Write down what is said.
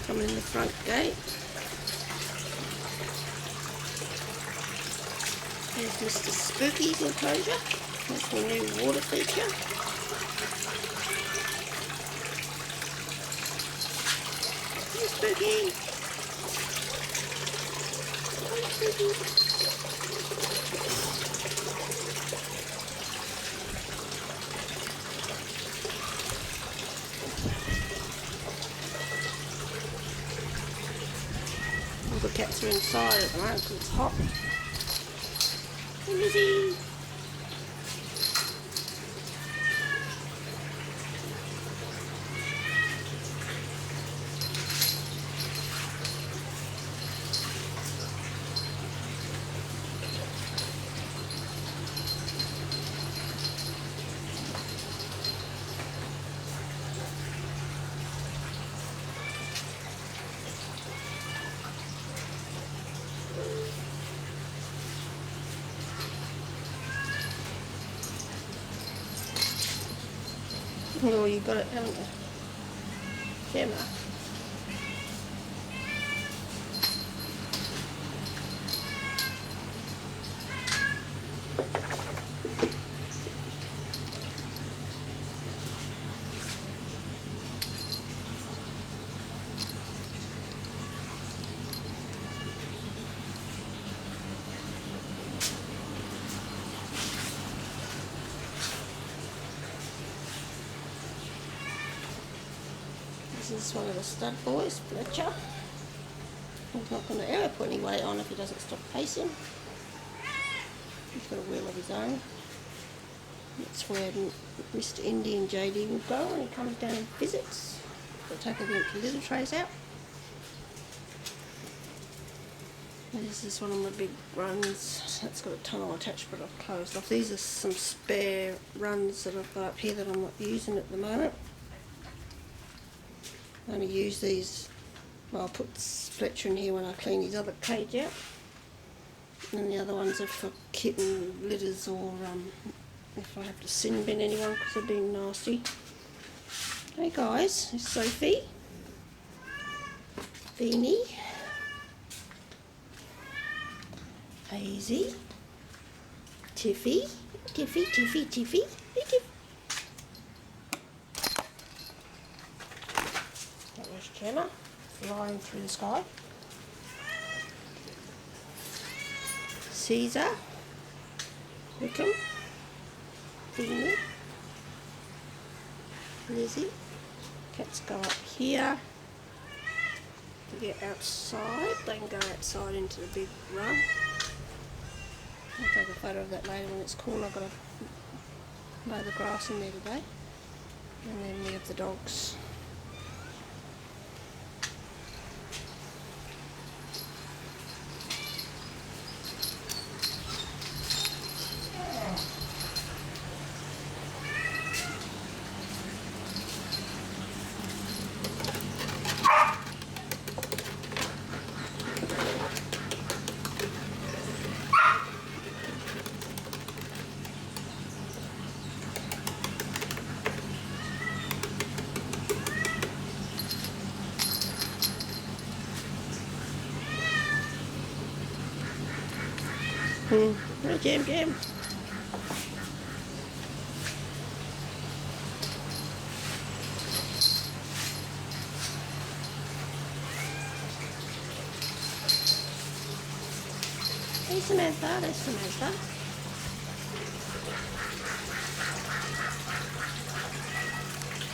coming in the front gate. There's Mr. Spooky's enclosure. That's the new water feature. Hey, Spooky. Hey, Spooky. All the cats are inside at the moment because it's hot. Hey, Lizzie. Oh, you got it, haven't you? Gemma. This is one of the stud boys, Fletcher. He's not going to ever put any weight on if he doesn't stop pacing. He's got a wheel of his own. That's where Mr. Indy and JD will go when he comes down and visits. We'll take all the empty little trays out. This is one of my big runs. It's got a tunnel attached but I've closed off. These are some spare runs that I've got up here that I'm not using at the moment. I only use these, well, I'll put Fletcher in here when I clean his other cage out. And the other ones are for kitten litters or if I have to sin bin anyone because they're being nasty. Hey guys, it's Sophie, Beanie, Hazy, Tiffy, Tiffy, Tiffy, Tiffy, hey Tiffy. That was Gemma flying through the sky. Caesar, Wickham, Beanie, Lizzie. Cats go up here to get outside. They can go outside into the big run. I'll take a photo of that later when it's cool. I've got to mow the grass in there today. And then we have the dogs. Right, Jam Jam. Hey Samantha, there's Samantha.